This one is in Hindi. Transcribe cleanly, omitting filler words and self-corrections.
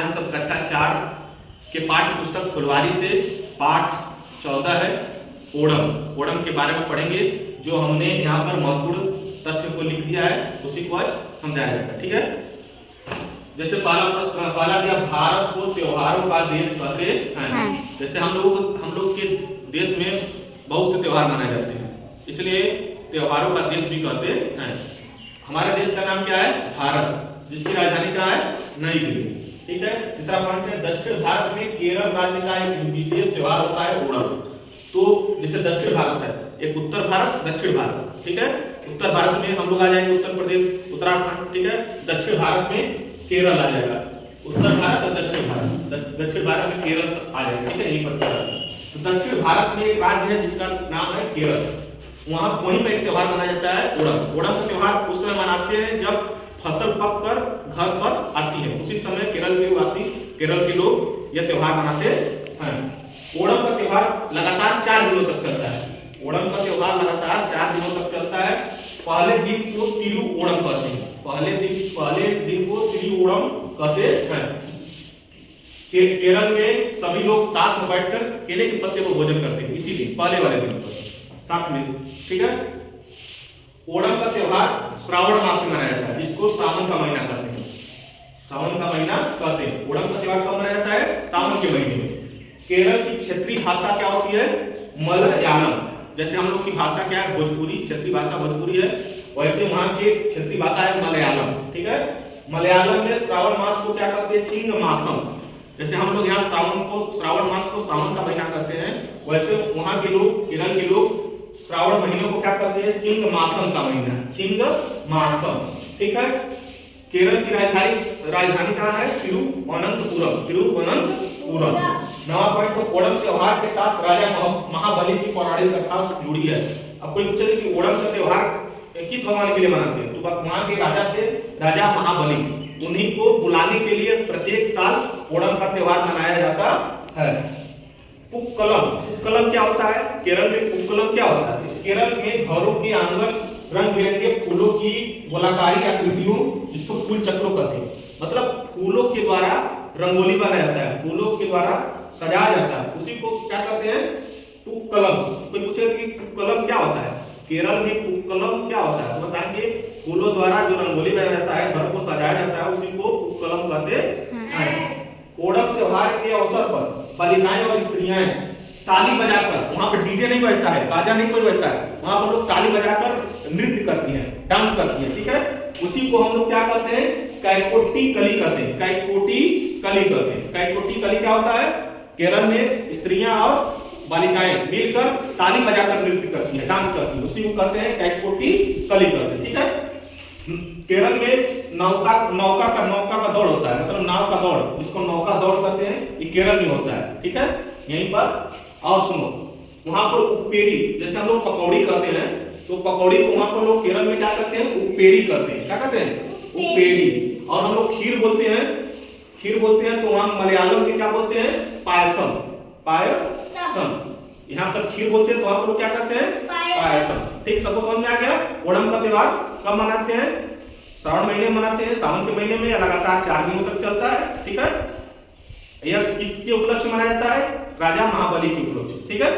आज हम सब कक्षा 4 के पाठ्य पुस्तक फुलवारी से पाठ 14 है ओणम। ओणम के बारे में पढ़ेंगे। जो हमने यहाँ पर महत्वपूर्ण तथ्य को लिख दिया है उसी को आज समझाया जाएगा। ठीक है। जैसे पहला दिया, भारत को त्योहारों का देश कहते हैं। जैसे हम लोग के देश में बहुत से त्योहार मनाए जाते हैं, इसलिए त्योहारों का देश भी कहते हैं। हमारे देश का नाम क्या है? भारत, जिसकी राजधानी कहाँ है? नई दिल्ली। ठीक है। तीसरा पॉइंट है, दक्षिण भारत में केरल राज्य का एक विशेष त्योहार होता है ओणम। तो जैसे दक्षिण भारत है, एक उत्तर भारत, दक्षिण भारत। ठीक है। उत्तर भारत में हम लोग आ जाएंगे उत्तर प्रदेश, उत्तराखंड। ठीक है। दक्षिण भारत में केरल आ जाएगा। उत्तर भारत और दक्षिण भारत, दक्षिण भारत में केरल आ जाएगा। ठीक है। यही पर तो दक्षिण भारत में एक राज्य है जिसका नाम है केरल। वहीं पर एक त्योहार मनाया जाता है ओणम। ओणम का त्योहार उस समय मनाते हैं जब फसल पककर घर पर आती है। उसी समय केरल के वासी, केरल के लोग यह त्योहार मनाते हैं। ओणम का त्योहार लगातार 4 दिनों तक चलता है। ओणम का त्योहार लगातार 4 दिनों तक चलता है। पहले दिन को तिरु ओणम कहते हैं। पहले दिन को तिरु ओणम कहते हैं। केरल में सभी लोग साथ में बैठकर केले के पत्ते को भोजन करते हैं, इसीलिए पहले वाले दिन पर साथ में। ठीक है। ओणम का त्योहार श्रावण मास में मनाया जाता है, जिसको सावन का महीना कहते हैं। सावन का महीना कहते हैं। ओणम का त्योहार कब मनाया जाता है? सावन के महीने में। केरल की क्षेत्रीय भाषा क्या होती है? मलयालम। जैसे हम लोग की भाषा क्या है? भोजपुरी। क्षेत्रीय भाषा भोजपुरी है, वैसे वहां की क्षेत्रीय भाषा है मलयालम। ठीक है। मलयालम में श्रावण मास को क्या कहते हैं? चिंग मासम। जैसे हम लोग यहाँ श्रावण मास को सावन का महीना कहते हैं, वैसे वहां के लोग, केरल के लोग श्रावण महीने को क्या कहते हैं? चिंग मासम का महीना, चिंग मासम। ठीक है। केरल की राजधानी कहाँ है? तिरुवनंतपुरम। तिरुवनंतपुरम। नवा पॉइंट, तो ओणम त्योहार के साथ राजा महाबली की पौराणिक कथा जुड़ी है। अब कोई पूछे कि ओणम का त्योहार किस भगवान के लिए मनाते हैं, तो वहां के राजा थे राजा महाबली। उन्हीं को बुलाने के लिए प्रत्येक साल ओणम का त्योहार मनाया जाता है। पुक्कलम। पुक्कलम क्या होता है? केरल में पुक्कलम क्या होता है? केरल में घरों के आंगन रंग बिरंगे फूलों की गोलाकारी आकृतियों, जिसको फूल चक्रों कहते हैं, मतलब फूलों के द्वारा रंगोली बनाया जाता है, फूलों के द्वारा सजाया जाता है, उसी को क्या कहते हैं? पुक्कलम। कोई पूछे कि पुक्कलम क्या होता है? केरल में पुक्कलम क्या होता है, तो बताएंगे फूलों द्वारा जो रंगोली बनाया जाता है, घर को सजाया जाता है, उसी को पुक्कलम कहते हैं। ओणम त्योहार के अवसर पर बालिकाएं और स्त्रियां ताली बजाकर, वहां पर डीजे नहीं बजता है, बाजा नहीं कोई बजता है, वहां पर लोग ताली बजाकर नृत्य करती हैं, डांस करती हैं। ठीक है। उसी को हम लोग क्या कहते हैं? कैकोटी कली कहते हैं। कैकोटी कली कहते हैं। कैकोटी कली क्या होता है? केरल में स्त्रियां और बालिकाएं मिलकर ताली बजाकर नृत्य करती हैं, डांस करती हैं, उसी को कहते हैं कैकोटी कली कहते हैं। ठीक है। केरल में नौका का दौड़ होता है, मतलब नाव का दौड़, जिसको नौका दौड़ कहते हैं, ये केरल में होता है। ठीक है। यहीं पर और सुनो, वहां पर उपेरी, जैसे हम लोग पकौड़ी कहते हैं, तो पकौड़ी को वहां पर लोग केरल में क्या कहते हैं? उपेरी कहते हैं। क्या कहते हैं? उपेरी। और हम लोग खीर बोलते हैं, तो वहां मलयालम में क्या बोलते हैं? पायसम। पायसम। यहाँ पर खीर बोलते हैं, तो वहां पर लोग क्या कहते हैं? पायसम। ठीक, सबको समझ में आ गया? ओणम का त्योहार कब मनाते हैं? श्रावण महीने में मनाते हैं, सावन के महीने में, लगातार 4 दिनों तक चलता है। ठीक है। यह किसके उपलक्ष्य मनाया जाता है? राजा महाबली के उपलक्ष्य। ठीक है।